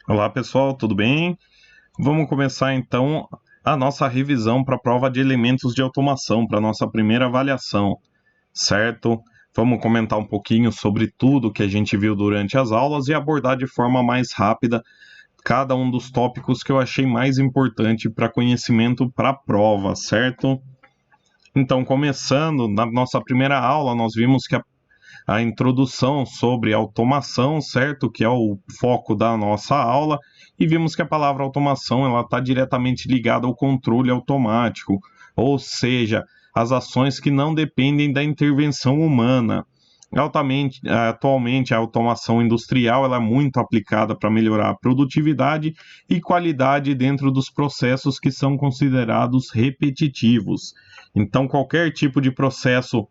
Olá pessoal, tudo bem? Vamos começar então a nossa revisão para a prova de elementos de automação, para a nossa primeira avaliação, certo? Vamos comentar um pouquinho sobre tudo que a gente viu durante as aulas e abordar de forma mais rápida cada um dos tópicos que eu achei mais importante para conhecimento para a prova, certo? Então, começando, na nossa primeira aula, nós vimos que a introdução sobre automação, certo? Que é o foco da nossa aula, e vimos que a palavra automação ela está diretamente ligada ao controle automático, ou seja, as ações que não dependem da intervenção humana. Atualmente, a automação industrial ela é muito aplicada para melhorar a produtividade e qualidade dentro dos processos que são considerados repetitivos. Então, qualquer tipo de processo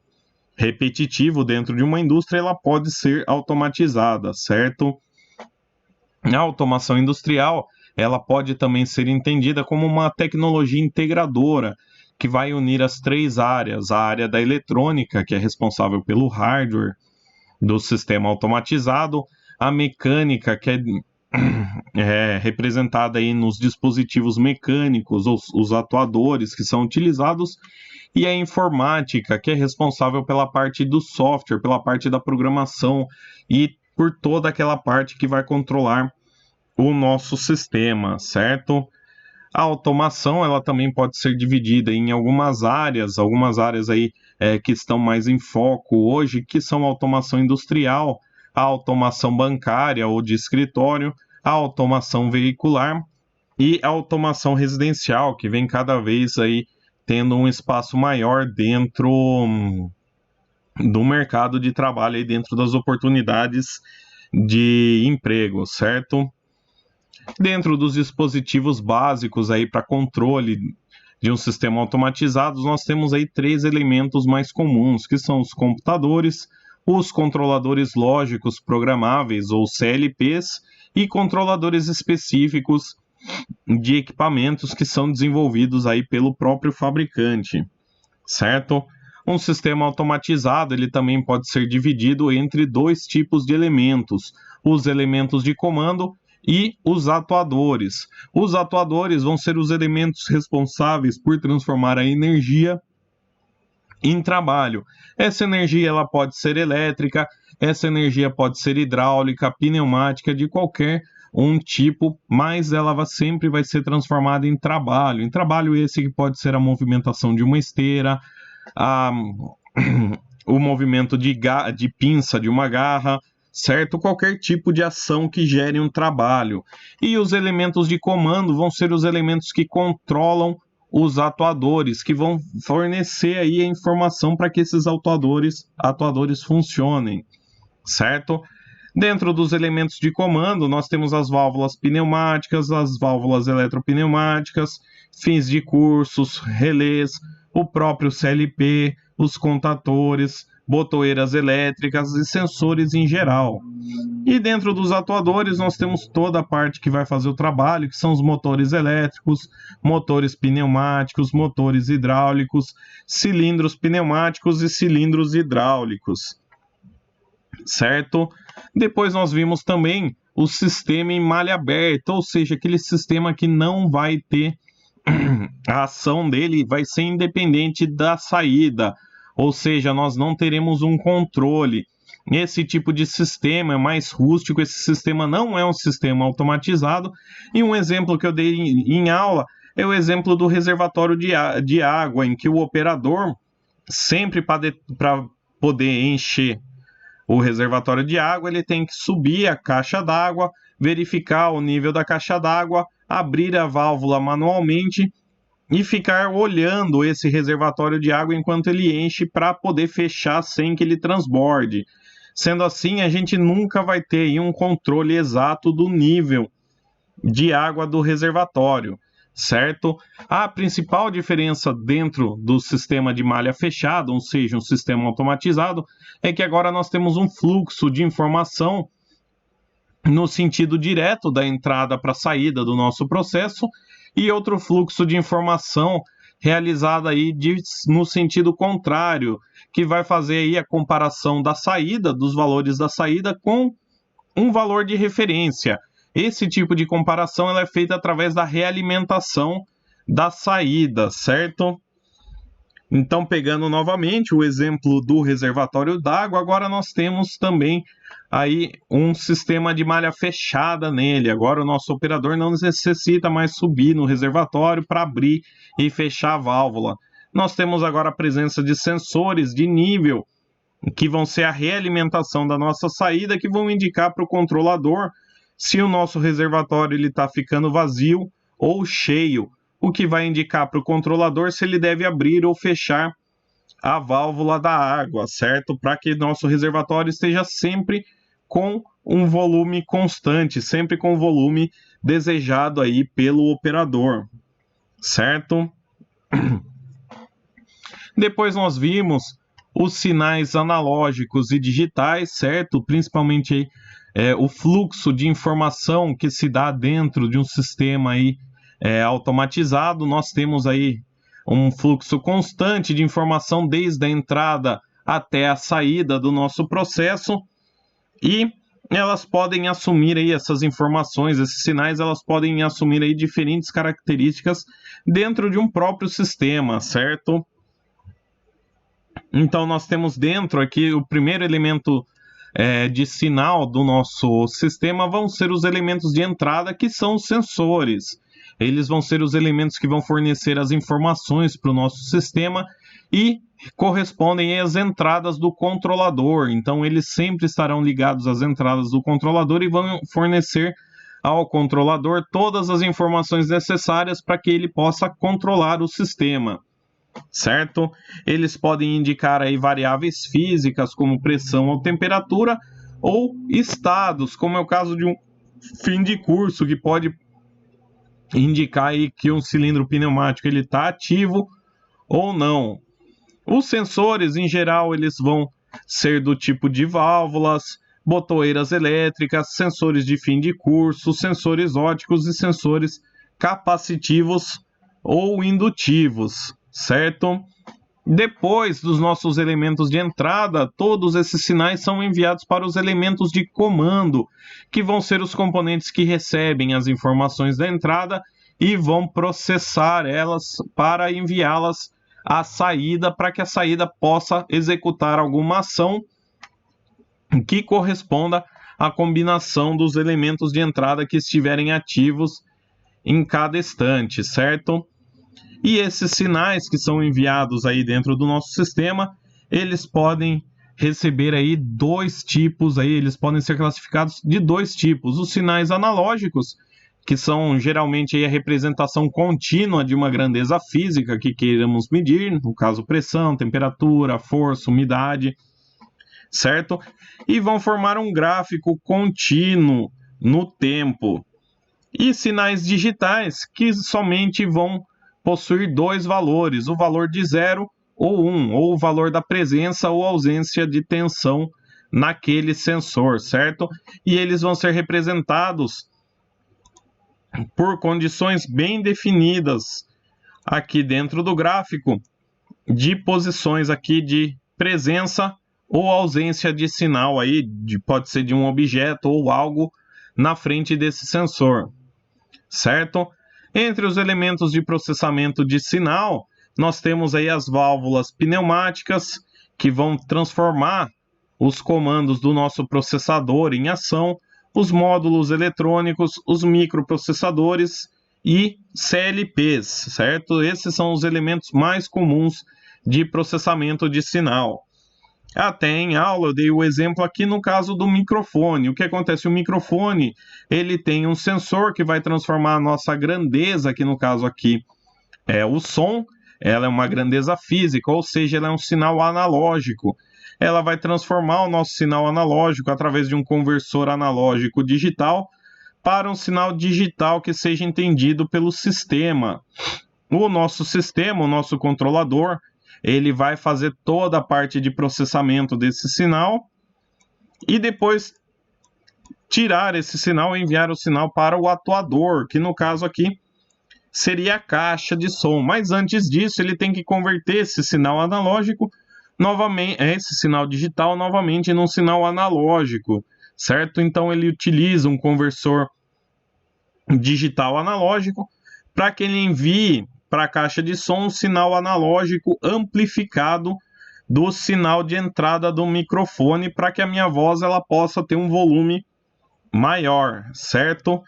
repetitivo dentro de uma indústria, ela pode ser automatizada, certo? A automação industrial, ela pode também ser entendida como uma tecnologia integradora, que vai unir as três áreas: a área da eletrônica, que é responsável pelo hardware do sistema automatizado, a mecânica, que é representada aí nos dispositivos mecânicos, os atuadores que são utilizados, e a informática, que é responsável pela parte do software, pela parte da programação e por toda aquela parte que vai controlar o nosso sistema, certo? A automação, ela também pode ser dividida em algumas áreas aí que estão mais em foco hoje, que são a automação industrial, a automação bancária ou de escritório, a automação veicular e a automação residencial, que vem cada vez aí tendo um espaço maior dentro do mercado de trabalho e dentro das oportunidades de emprego, certo? Dentro dos dispositivos básicos aí para controle de um sistema automatizado, nós temos aí três elementos mais comuns, que são os computadores, os controladores lógicos programáveis, ou CLPs, e controladores específicos de equipamentos que são desenvolvidos aí pelo próprio fabricante, certo? Um sistema automatizado, ele também pode ser dividido entre dois tipos de elementos: os elementos de comando e os atuadores. Os atuadores vão ser os elementos responsáveis por transformar a energia em trabalho. Essa energia ela pode ser elétrica, essa energia pode ser hidráulica, pneumática, de qualquer um tipo, mas ela sempre vai ser transformada em trabalho. Em trabalho esse que pode ser a movimentação de uma esteira, a, o movimento de pinça de uma garra, certo? Qualquer tipo de ação que gere um trabalho. E os elementos de comando vão ser os elementos que controlam os atuadores, que vão fornecer aí a informação para que esses atuadores funcionem, certo? Dentro dos elementos de comando, nós temos as válvulas pneumáticas, as válvulas eletropneumáticas, fins de cursos, relés, o próprio CLP, os contadores, botoeiras elétricas e sensores em geral. E dentro dos atuadores, nós temos toda a parte que vai fazer o trabalho, que são os motores elétricos, motores pneumáticos, motores hidráulicos, cilindros pneumáticos e cilindros hidráulicos, certo? Depois nós vimos também o sistema em malha aberta, ou seja, aquele sistema que não vai ter a ação dele vai ser independente da saída, ou seja, nós não teremos um controle. Esse tipo de sistema é mais rústico, esse sistema não é um sistema automatizado, e um exemplo que eu dei em aula é o exemplo do reservatório de água, em que o operador, sempre para poder encher o reservatório de água, ele tem que subir a caixa d'água, verificar o nível da caixa d'água, abrir a válvula manualmente e ficar olhando esse reservatório de água enquanto ele enche para poder fechar sem que ele transborde. Sendo assim, a gente nunca vai ter aí um controle exato do nível de água do reservatório, certo? A principal diferença dentro do sistema de malha fechada, ou seja, um sistema automatizado, é que agora nós temos um fluxo de informação no sentido direto da entrada para a saída do nosso processo e outro fluxo de informação realizada aí no sentido contrário, que vai fazer aí a comparação da saída, dos valores da saída com um valor de referência. esse tipo de comparação ela é feita através da realimentação da saída, certo? Então, pegando novamente o exemplo do reservatório d'água, agora nós temos também aí um sistema de malha fechada nele. Agora o nosso operador não necessita mais subir no reservatório para abrir e fechar a válvula. Nós temos agora a presença de sensores de nível, que vão ser a realimentação da nossa saída, que vão indicar para o controlador se o nosso reservatório está ficando vazio ou cheio, o que vai indicar para o controlador se ele deve abrir ou fechar a válvula da água, certo? Para que nosso reservatório esteja sempre com um volume constante, sempre com o volume desejado aí pelo operador, certo? Depois nós vimos os sinais analógicos e digitais, certo? Principalmente o fluxo de informação que se dá dentro de um sistema aí, automatizado. Nós temos aí um fluxo constante de informação desde a entrada até a saída do nosso processo, e elas podem assumir aí essas informações, esses sinais, elas podem assumir aí diferentes características dentro de um próprio sistema, certo? Então nós temos dentro aqui o primeiro elemento de sinal do nosso sistema vão ser os elementos de entrada, que são os sensores. Eles vão ser os elementos que vão fornecer as informações para o nosso sistema e correspondem às entradas do controlador. Então, eles sempre estarão ligados às entradas do controlador e vão fornecer ao controlador todas as informações necessárias para que ele possa controlar o sistema, certo? Eles podem indicar aí variáveis físicas, como pressão ou temperatura, ou estados, como é o caso de um fim de curso, que pode indicar aí que um cilindro pneumático ele está ativo ou não. Os sensores, em geral, eles vão ser do tipo de válvulas, botoeiras elétricas, sensores de fim de curso, sensores ópticos e sensores capacitivos ou indutivos, certo? Depois dos nossos elementos de entrada, todos esses sinais são enviados para os elementos de comando, que vão ser os componentes que recebem as informações da entrada e vão processar elas para enviá-las à saída, para que a saída possa executar alguma ação que corresponda à combinação dos elementos de entrada que estiverem ativos em cada estante, certo? E esses sinais que são enviados aí dentro do nosso sistema, eles podem receber aí dois tipos, aí eles podem ser classificados de dois tipos. Os sinais analógicos, que são geralmente aí a representação contínua de uma grandeza física que queiramos medir, no caso pressão, temperatura, força, umidade, certo? E vão formar um gráfico contínuo no tempo. E sinais digitais, que somente vão possuir dois valores, o valor de 0 ou 1, ou o valor da presença ou ausência de tensão naquele sensor, certo? E eles vão ser representados por condições bem definidas aqui dentro do gráfico, de posições aqui de presença ou ausência de sinal aí, pode ser de um objeto ou algo na frente desse sensor, certo? Entre os elementos de processamento de sinal, nós temos aí as válvulas pneumáticas, que vão transformar os comandos do nosso processador em ação, os módulos eletrônicos, os microprocessadores e CLPs, certo? Esses são os elementos mais comuns de processamento de sinal. Até em aula eu dei o exemplo aqui no caso do microfone. O que acontece? O microfone, ele tem um sensor que vai transformar a nossa grandeza, que no caso aqui é o som, ela é uma grandeza física, ou seja, ela é um sinal analógico. Ela vai transformar o nosso sinal analógico através de um conversor analógico digital para um sinal digital que seja entendido pelo sistema. O nosso sistema, o nosso controlador, ele vai fazer toda a parte de processamento desse sinal e depois tirar esse sinal e enviar o sinal para o atuador, que no caso aqui seria a caixa de som. Mas antes disso, ele tem que converter esse sinal analógico novamente, esse sinal digital novamente num sinal analógico, certo? Então ele utiliza um conversor digital analógico, para que ele envie para a caixa de som um sinal analógico amplificado do sinal de entrada do microfone, para que a minha voz ela possa ter um volume maior, certo?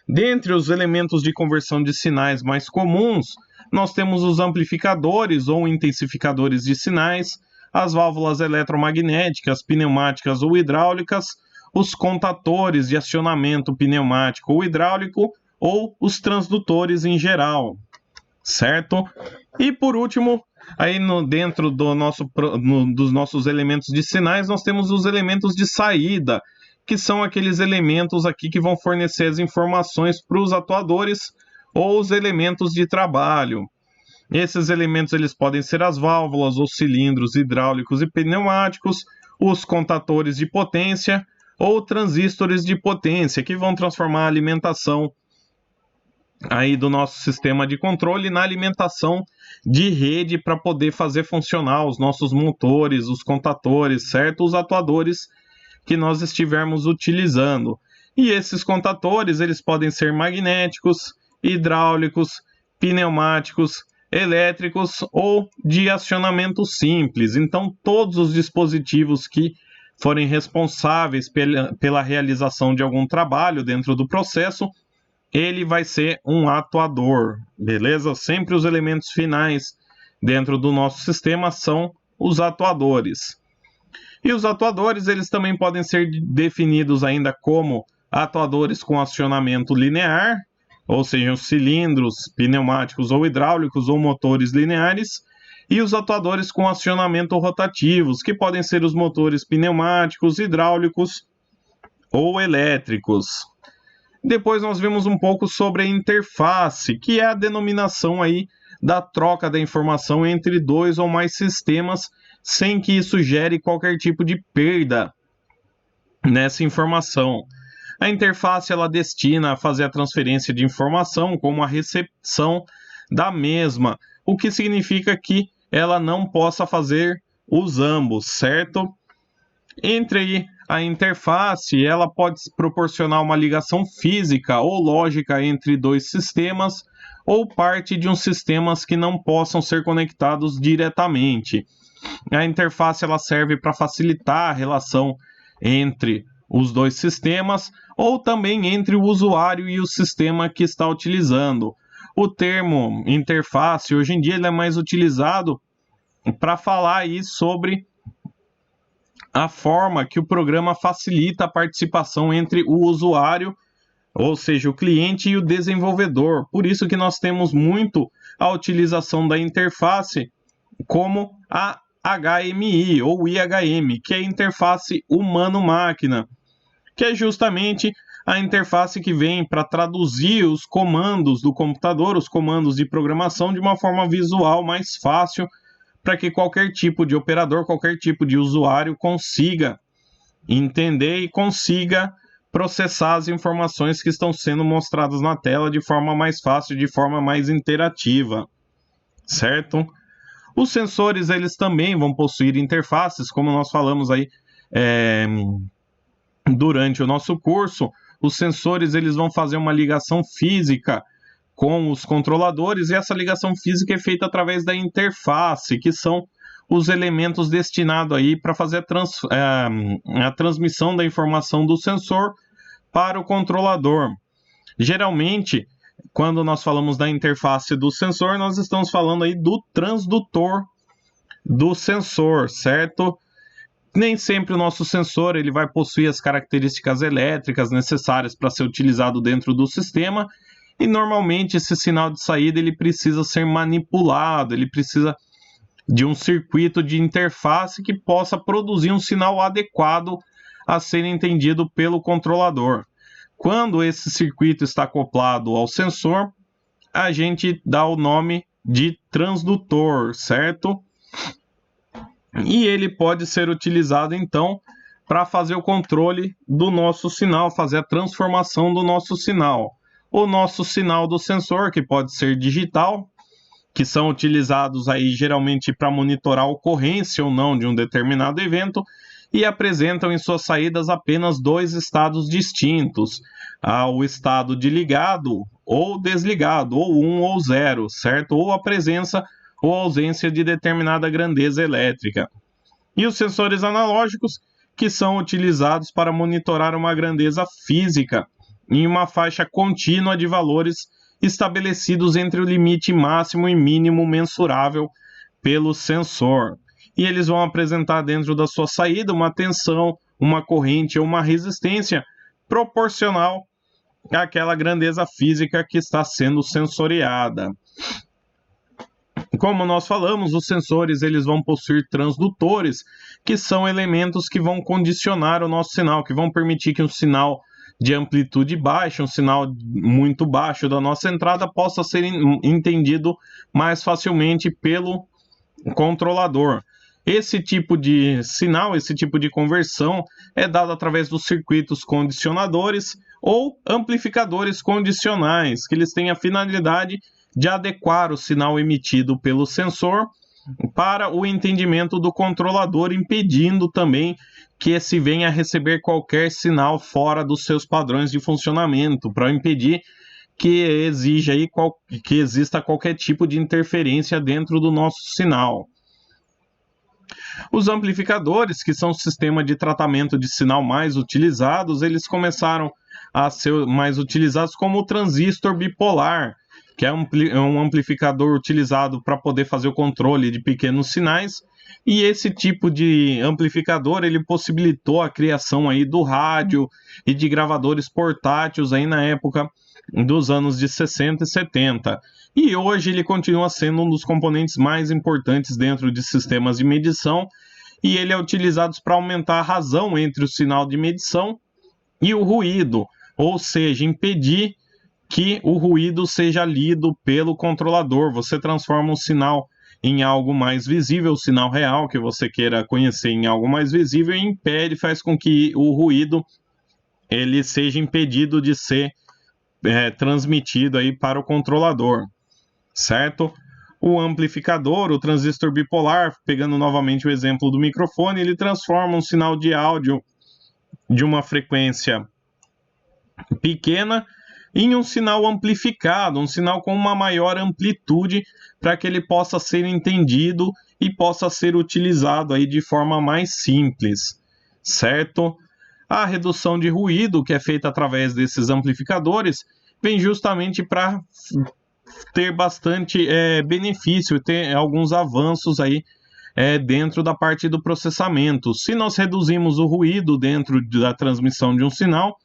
Dentre os elementos de conversão de sinais mais comuns, nós temos os amplificadores ou intensificadores de sinais, as válvulas eletromagnéticas, pneumáticas ou hidráulicas, os contatores de acionamento pneumático ou hidráulico ou os transdutores em geral, certo? E por último, aí dentro dos nossos elementos de sinais, nós temos os elementos de saída, que são aqueles elementos aqui que vão fornecer as informações para os atuadores ou os elementos de trabalho. Esses elementos eles podem ser as válvulas, os cilindros hidráulicos e pneumáticos, os contatores de potência ou transistores de potência, que vão transformar a alimentação aí do nosso sistema de controle na alimentação de rede para poder fazer funcionar os nossos motores, os contatores, certo? Os atuadores que nós estivermos utilizando. E esses contatores, eles podem ser magnéticos, hidráulicos, pneumáticos, elétricos ou de acionamento simples. Então, todos os dispositivos que forem responsáveis pela realização de algum trabalho dentro do processo, ele vai ser um atuador, beleza? Sempre os elementos finais dentro do nosso sistema são os atuadores. E os atuadores, eles também podem ser definidos ainda como atuadores com acionamento linear, ou seja, os cilindros pneumáticos ou hidráulicos ou motores lineares, e os atuadores com acionamento rotativos, que podem ser os motores pneumáticos, hidráulicos ou elétricos. Depois nós vemos um pouco sobre a interface, que é a denominação aí da troca da informação entre dois ou mais sistemas, sem que isso gere qualquer tipo de perda nessa informação. A interface ela destina a fazer a transferência de informação como a recepção da mesma, o que significa que ela não possa fazer os ambos, certo? Entre a interface, ela pode proporcionar uma ligação física ou lógica entre dois sistemas ou parte de uns sistemas que não possam ser conectados diretamente. A interface ela serve para facilitar a relação entre os dois sistemas ou também entre o usuário e o sistema que está utilizando. O termo interface hoje em dia ele é mais utilizado para falar aí sobre a forma que o programa facilita a participação entre o usuário, ou seja, o cliente e o desenvolvedor. Por isso que nós temos muito a utilização da interface como a HMI ou IHM, que é a interface humano-máquina, que é justamente a interface que vem para traduzir os comandos do computador, os comandos de programação, de uma forma visual mais fácil, para que qualquer tipo de operador, qualquer tipo de usuário consiga entender e consiga processar as informações que estão sendo mostradas na tela de forma mais fácil, de forma mais interativa, certo? Os sensores, eles também vão possuir interfaces, como nós falamos aí durante o nosso curso. Os sensores, eles vão fazer uma ligação física com os controladores, e essa ligação física é feita através da interface, que são os elementos destinados aí para fazer a transmissão da informação do sensor para o controlador. Geralmente, quando nós falamos da interface do sensor, nós estamos falando aí do transdutor do sensor, certo? Nem sempre o nosso sensor ele vai possuir as características elétricas necessárias para ser utilizado dentro do sistema, e normalmente esse sinal de saída ele precisa ser manipulado, ele precisa de um circuito de interface que possa produzir um sinal adequado a ser entendido pelo controlador. Quando esse circuito está acoplado ao sensor, a gente dá o nome de transdutor, certo? E ele pode ser utilizado então para fazer o controle do nosso sinal, fazer a transformação do nosso sinal. O nosso sinal do sensor, que pode ser digital, que são utilizados aí geralmente para monitorar a ocorrência ou não de um determinado evento, e apresentam em suas saídas apenas dois estados distintos, o estado de ligado ou desligado, ou 1 ou 0, certo? Ou a presença ou ausência de determinada grandeza elétrica. E os sensores analógicos, que são utilizados para monitorar uma grandeza física em uma faixa contínua de valores estabelecidos entre o limite máximo e mínimo mensurável pelo sensor. E eles vão apresentar dentro da sua saída uma tensão, uma corrente ou uma resistência proporcional àquela grandeza física que está sendo sensoriada. Como nós falamos, os sensores eles vão possuir transdutores, que são elementos que vão condicionar o nosso sinal, que vão permitir que um sinal de amplitude baixa, um sinal muito baixo da nossa entrada, possa ser entendido mais facilmente pelo controlador. Esse tipo de sinal, esse tipo de conversão é dado através dos circuitos condicionadores ou amplificadores condicionais, que eles têm a finalidade de adequar o sinal emitido pelo sensor para o entendimento do controlador, impedindo também que esse venha a receber qualquer sinal fora dos seus padrões de funcionamento, para impedir que exista qualquer tipo de interferência dentro do nosso sinal. Os amplificadores, que são o sistema de tratamento de sinal mais utilizados, eles começaram a ser mais utilizados como o transistor bipolar, que é um amplificador utilizado para poder fazer o controle de pequenos sinais, e esse tipo de amplificador ele possibilitou a criação aí do rádio e de gravadores portáteis aí na época dos anos de 60 e 70. E hoje ele continua sendo um dos componentes mais importantes dentro de sistemas de medição, e ele é utilizado para aumentar a razão entre o sinal de medição e o ruído, ou seja, impedir que o ruído seja lido pelo controlador. Você transforma um sinal em algo mais visível, o sinal real que você queira conhecer em algo mais visível, e impede, faz com que o ruído ele seja impedido de ser transmitido aí para o controlador, certo? O amplificador, o transistor bipolar, pegando novamente o exemplo do microfone, ele transforma um sinal de áudio de uma frequência pequena em um sinal amplificado, um sinal com uma maior amplitude, para que ele possa ser entendido e possa ser utilizado aí de forma mais simples, certo? A redução de ruído, que é feita através desses amplificadores, vem justamente para ter bastante benefício, ter alguns avanços aí dentro da parte do processamento. Se nós reduzimos o ruído dentro da transmissão de um sinal,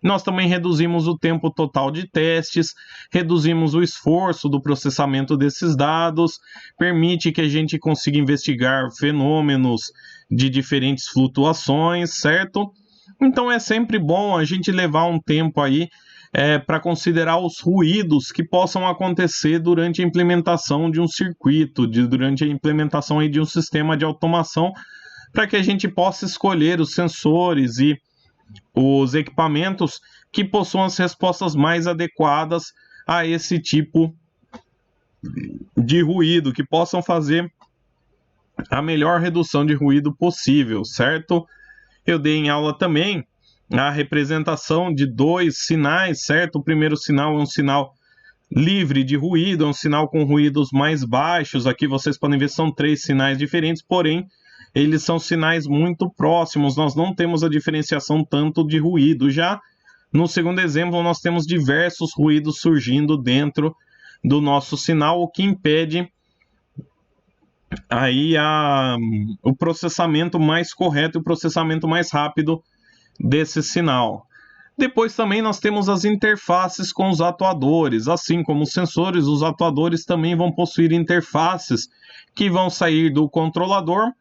nós também reduzimos o tempo total de testes, reduzimos o esforço do processamento desses dados, permite que a gente consiga investigar fenômenos de diferentes flutuações, certo? Então é sempre bom a gente levar um tempo aí para considerar os ruídos que possam acontecer durante a implementação de um circuito, durante a implementação aí de um sistema de automação, para que a gente possa escolher os sensores e os equipamentos que possuam as respostas mais adequadas a esse tipo de ruído, que possam fazer a melhor redução de ruído possível, certo? Eu dei em aula também a representação de dois sinais, certo? O primeiro sinal é um sinal livre de ruído, é um sinal com ruídos mais baixos. Aqui vocês podem ver, são 3 sinais diferentes, porém eles são sinais muito próximos, nós não temos a diferenciação tanto de ruído. Já no segundo exemplo, nós temos diversos ruídos surgindo dentro do nosso sinal, o que impede aí o processamento mais correto e o processamento mais rápido desse sinal. Depois também nós temos as interfaces com os atuadores. Assim como os sensores, os atuadores também vão possuir interfaces que vão sair do controlador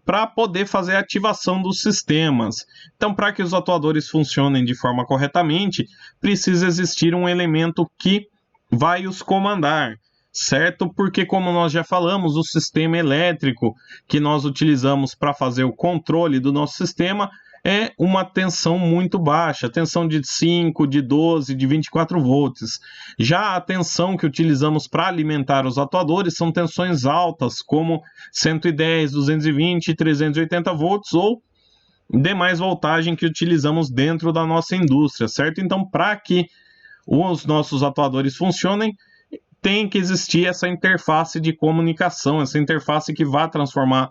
para poder fazer a ativação dos sistemas. Então, para que os atuadores funcionem de forma corretamente, precisa existir um elemento que vai os comandar, certo? Porque, como nós já falamos, o sistema elétrico que nós utilizamos para fazer o controle do nosso sistema é uma tensão muito baixa, tensão de 5, de 12, de 24 volts. Já a tensão que utilizamos para alimentar os atuadores são tensões altas, como 110, 220 e 380 volts, ou demais voltagem que utilizamos dentro da nossa indústria, certo? Então, para que os nossos atuadores funcionem, tem que existir essa interface de comunicação, essa interface que vai transformar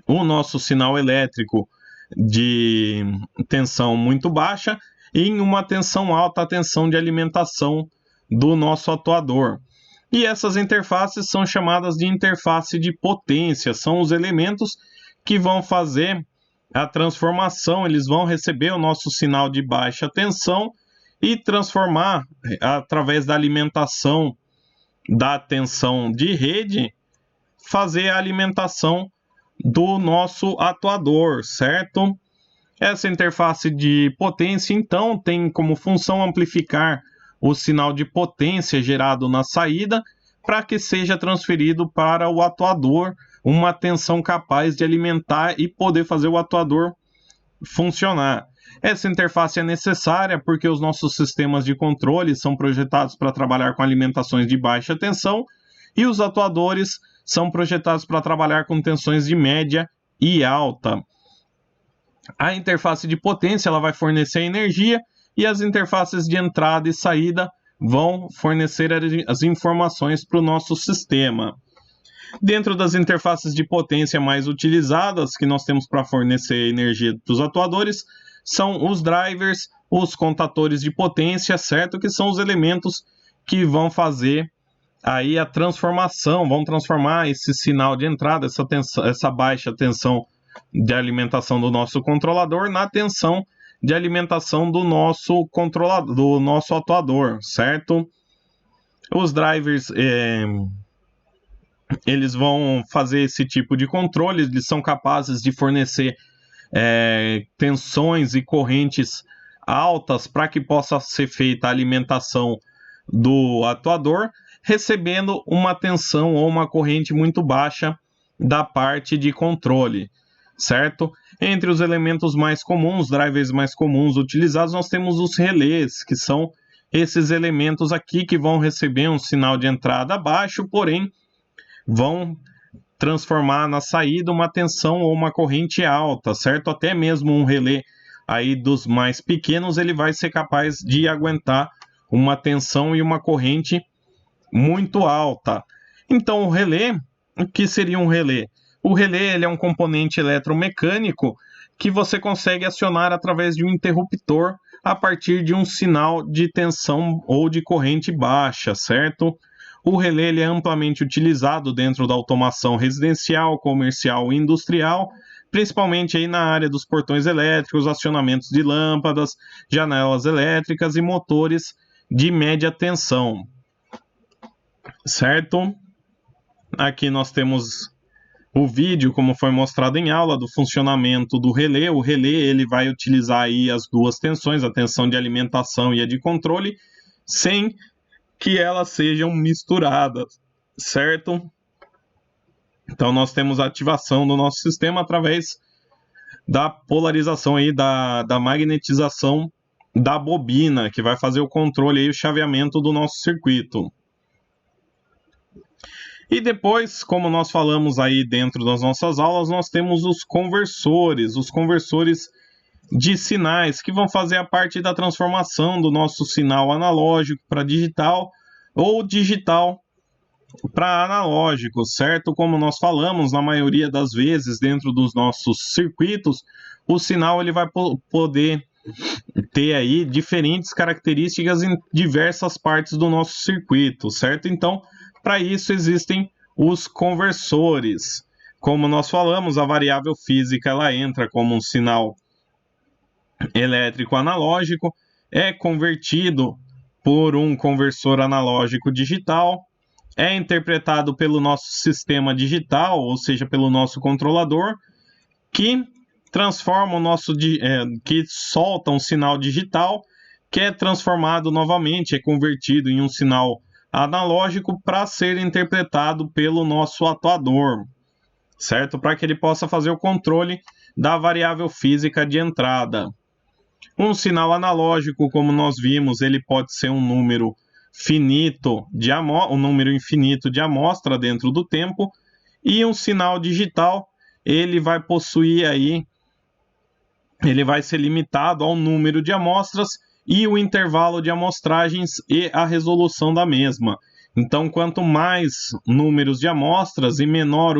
o nosso sinal elétrico de tensão muito baixa em uma tensão alta, a tensão de alimentação do nosso atuador. E essas interfaces são chamadas de interface de potência, são os elementos que vão fazer a transformação, eles vão receber o nosso sinal de baixa tensão e transformar através da alimentação da tensão de rede, fazer a alimentação do nosso atuador, certo? Essa interface de potência, então, tem como função amplificar o sinal de potência gerado na saída para que seja transferido para o atuador uma tensão capaz de alimentar e poder fazer o atuador funcionar. Essa interface é necessária porque os nossos sistemas de controle são projetados para trabalhar com alimentações de baixa tensão e os atuadores são projetados para trabalhar com tensões de média e alta. A interface de potência ela vai fornecer energia e as interfaces de entrada e saída vão fornecer as informações para o nosso sistema. Dentro das interfaces de potência mais utilizadas que nós temos para fornecer energia para os atuadores são os drivers, os contadores de potência, certo? Que são os elementos que vão fazer aí a transformação, vão transformar esse sinal de entrada, essa baixa tensão de alimentação do nosso controlador na tensão de alimentação do nosso controlador, do nosso atuador, certo? Os drivers eles vão fazer esse tipo de controle, eles são capazes de fornecer tensões e correntes altas para que possa ser feita a alimentação do atuador, recebendo uma tensão ou uma corrente muito baixa da parte de controle, certo? Entre os elementos mais comuns, drivers mais comuns utilizados, nós temos os relés, que são esses elementos aqui que vão receber um sinal de entrada baixo, porém vão transformar na saída uma tensão ou uma corrente alta, certo? Até mesmo um relé aí dos mais pequenos, ele vai ser capaz de aguentar uma tensão e uma corrente muito alta. Então, o relé, o que seria um relé? O relé ele é um componente eletromecânico que você consegue acionar através de um interruptor a partir de um sinal de tensão ou de corrente baixa, certo? O relé ele é amplamente utilizado dentro da automação residencial, comercial e industrial, principalmente aí na área dos portões elétricos, acionamentos de lâmpadas, janelas elétricas e motores de média tensão, certo? Aqui nós temos o vídeo, como foi mostrado em aula, do funcionamento do relé. O relé ele vai utilizar aí as duas tensões, a tensão de alimentação e a de controle, sem que elas sejam misturadas, certo? Então nós temos a ativação do nosso sistema através da polarização aí, da magnetização da bobina, que vai fazer o controle e o chaveamento do nosso circuito. E depois, como nós falamos aí dentro das nossas aulas, nós temos os conversores de sinais, que vão fazer a parte da transformação do nosso sinal analógico para digital ou digital para analógico, certo? Como nós falamos, na maioria das vezes, dentro dos nossos circuitos, o sinal ele vai poder ter aí diferentes características em diversas partes do nosso circuito, certo? Então, para isso existem os conversores. Como nós falamos, a variável física ela entra como um sinal elétrico analógico, é convertido por um conversor analógico digital, é interpretado pelo nosso sistema digital, ou seja, pelo nosso controlador, que transforma o nosso que solta um sinal digital, que é transformado novamente, é convertido em um sinal analógico para ser interpretado pelo nosso atuador, certo? Para que ele possa fazer o controle da variável física de entrada. Um sinal analógico, como nós vimos, ele pode ser um número finito um número infinito de amostra dentro do tempo, e um sinal digital, ele vai possuir aí ele vai ser limitado ao número de amostras e o intervalo de amostragens e a resolução da mesma. Então, quanto mais números de amostras e menor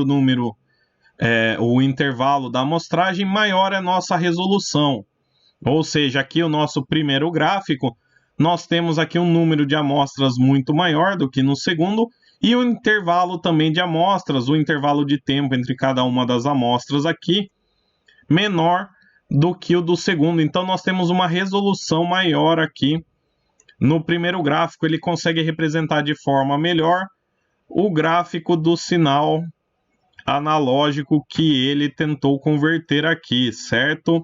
o intervalo da amostragem, maior é a nossa resolução. Ou seja, aqui o nosso primeiro gráfico, nós temos aqui um número de amostras muito maior do que no segundo, e o intervalo também de amostras, o intervalo de tempo entre cada uma das amostras aqui, menor do que o do segundo. Então, nós temos uma resolução maior aqui. No primeiro gráfico, ele consegue representar de forma melhor o gráfico do sinal analógico que ele tentou converter aqui, certo?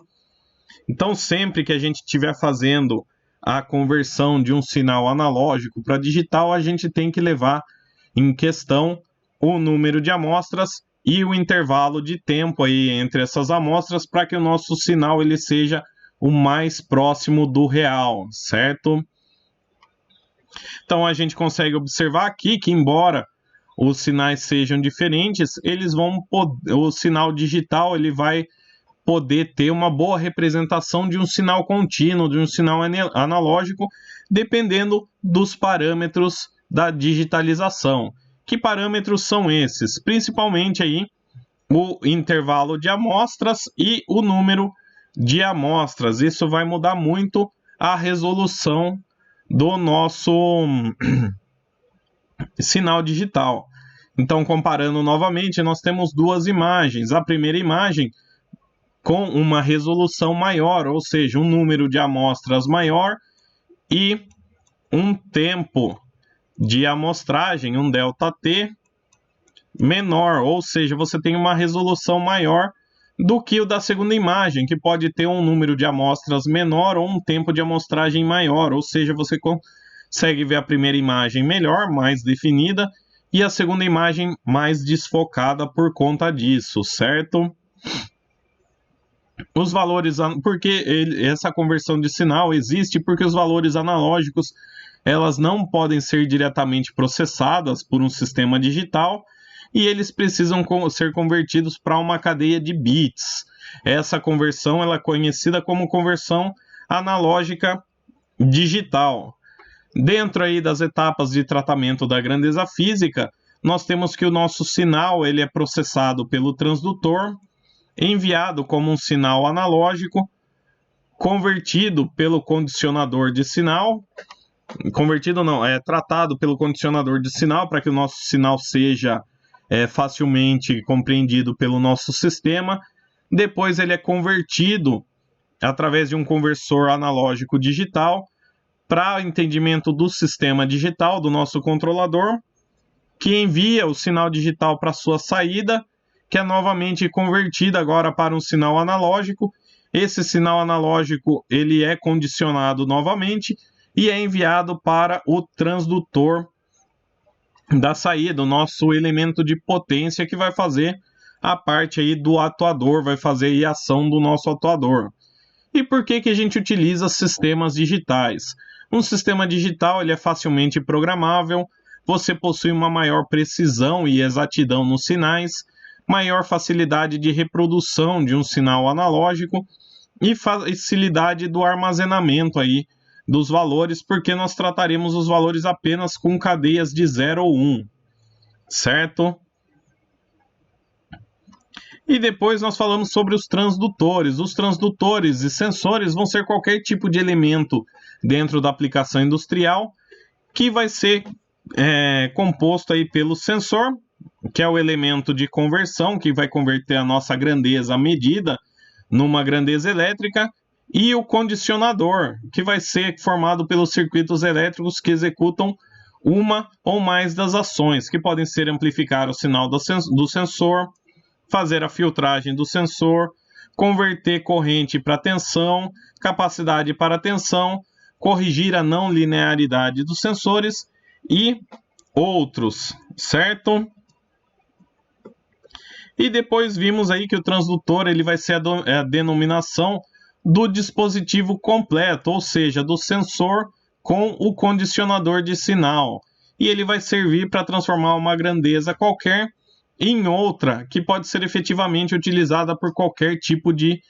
Então, sempre que a gente estiver fazendo a conversão de um sinal analógico para digital, a gente tem que levar em questão o número de amostras e o intervalo de tempo aí entre essas amostras para que o nosso sinal ele seja o mais próximo do real, certo? Então a gente consegue observar aqui que, embora os sinais sejam diferentes, o sinal digital ele vai poder ter uma boa representação de um sinal contínuo, de um sinal analógico, dependendo dos parâmetros da digitalização. Que parâmetros são esses? Principalmente aí o intervalo de amostras e o número de amostras. Isso vai mudar muito a resolução do nosso sinal digital. Então, comparando novamente, nós temos duas imagens. A primeira imagem com uma resolução maior, ou seja, um número de amostras maior e um tempo de amostragem, um ΔT, menor, ou seja, você tem uma resolução maior do que o da segunda imagem, que pode ter um número de amostras menor ou um tempo de amostragem maior, ou seja, você consegue ver a primeira imagem melhor, mais definida, e a segunda imagem mais desfocada por conta disso, certo? Os valores, porque essa conversão de sinal existe porque os valores analógicos elas não podem ser diretamente processadas por um sistema digital e eles precisam ser convertidos para uma cadeia de bits. Essa conversão ela é conhecida como conversão analógica digital. Dentro aí das etapas de tratamento da grandeza física, nós temos que o nosso sinal ele é processado pelo transdutor, enviado como um sinal analógico, convertido pelo condicionador de sinal, tratado pelo condicionador de sinal para que o nosso sinal seja facilmente compreendido pelo nosso sistema. Depois ele é convertido através de um conversor analógico digital para entendimento do sistema digital do nosso controlador, que envia o sinal digital para sua saída, que é novamente convertida agora para um sinal analógico. Esse sinal analógico ele é condicionado novamente e é enviado para o transdutor da saída, o nosso elemento de potência que vai fazer a parte aí do atuador, vai fazer aí a ação do nosso atuador. E por que a gente utiliza sistemas digitais? Um sistema digital ele é facilmente programável, você possui uma maior precisão e exatidão nos sinais, maior facilidade de reprodução de um sinal analógico e facilidade do armazenamento aí dos valores, porque nós trataremos os valores apenas com cadeias de 0 ou 1, certo? E depois nós falamos sobre os transdutores. Os transdutores e sensores vão ser qualquer tipo de elemento dentro da aplicação industrial que vai ser composto aí pelo sensor, que é o elemento de conversão, que vai converter a nossa grandeza medida numa grandeza elétrica, e o condicionador, que vai ser formado pelos circuitos elétricos que executam uma ou mais das ações, que podem ser amplificar o sinal do sensor, fazer a filtragem do sensor, converter corrente para tensão, capacidade para tensão, corrigir a não linearidade dos sensores e outros, certo? E depois vimos aí que o transdutor ele vai ser a denominação do dispositivo completo, ou seja, do sensor com o condicionador de sinal. E ele vai servir para transformar uma grandeza qualquer em outra, que pode ser efetivamente utilizada por qualquer tipo de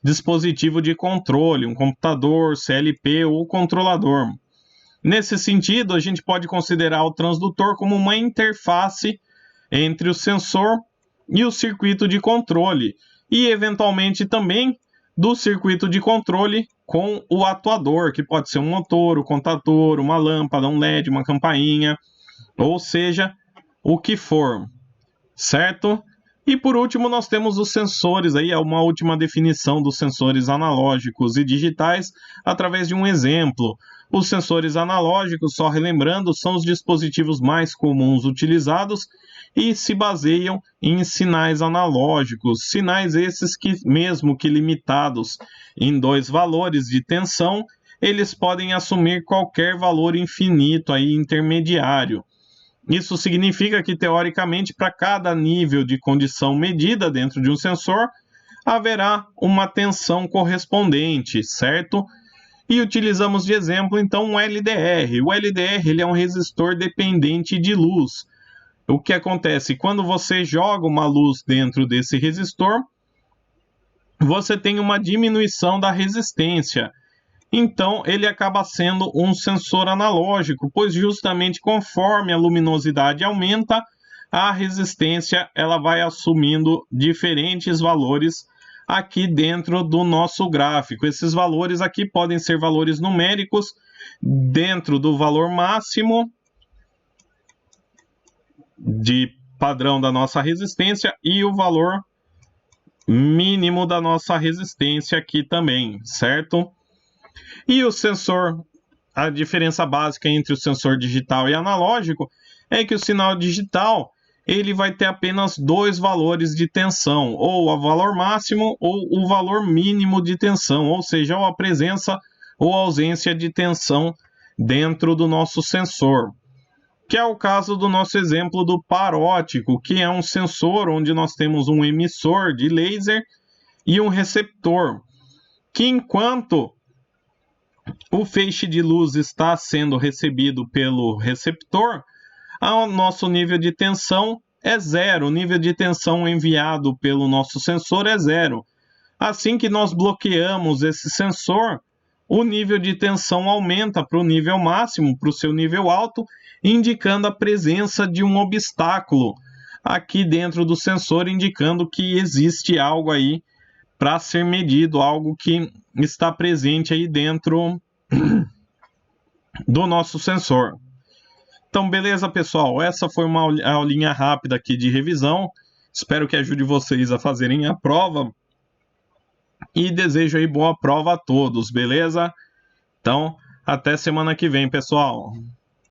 dispositivo de controle, um computador, CLP ou controlador. Nesse sentido, a gente pode considerar o transdutor como uma interface entre o sensor e o circuito de controle, e eventualmente também do circuito de controle com o atuador, que pode ser um motor, um contador, uma lâmpada, um LED, uma campainha, ou seja, o que for, certo? E por último, nós temos os sensores, aí é uma última definição dos sensores analógicos e digitais através de um exemplo. Os sensores analógicos, só relembrando, são os dispositivos mais comuns utilizados e se baseiam em sinais analógicos, sinais esses que, mesmo que limitados em 2 valores de tensão, eles podem assumir qualquer valor infinito aí intermediário. Isso significa que, teoricamente, para cada nível de condição medida dentro de um sensor, haverá uma tensão correspondente, certo? E utilizamos de exemplo, então, um LDR. O LDR ele é um resistor dependente de luz. O que acontece? Quando você joga uma luz dentro desse resistor, você tem uma diminuição da resistência. Então, ele acaba sendo um sensor analógico, pois justamente conforme a luminosidade aumenta, a resistência ela vai assumindo diferentes valores aqui dentro do nosso gráfico. Esses valores aqui podem ser valores numéricos dentro do valor máximo de padrão da nossa resistência e o valor mínimo da nossa resistência aqui também, certo? E o sensor, a diferença básica entre o sensor digital e analógico é que o sinal digital ele vai ter apenas 2 valores de tensão, ou o valor máximo ou o valor mínimo de tensão, ou seja, ou a presença ou ausência de tensão dentro do nosso sensor. Que é o caso do nosso exemplo do parótico, que é um sensor onde nós temos um emissor de laser e um receptor, que enquanto o feixe de luz está sendo recebido pelo receptor, o nosso nível de tensão é 0. O nível de tensão enviado pelo nosso sensor é 0. Assim que nós bloqueamos esse sensor, o nível de tensão aumenta para o nível máximo, para o seu nível alto, indicando a presença de um obstáculo aqui dentro do sensor, indicando que existe algo aí para ser medido, algo que está presente aí dentro do nosso sensor. Então, beleza, pessoal? Essa foi uma aulinha rápida aqui de revisão. Espero que ajude vocês a fazerem a prova. E desejo aí boa prova a todos, beleza? Então, até semana que vem, pessoal.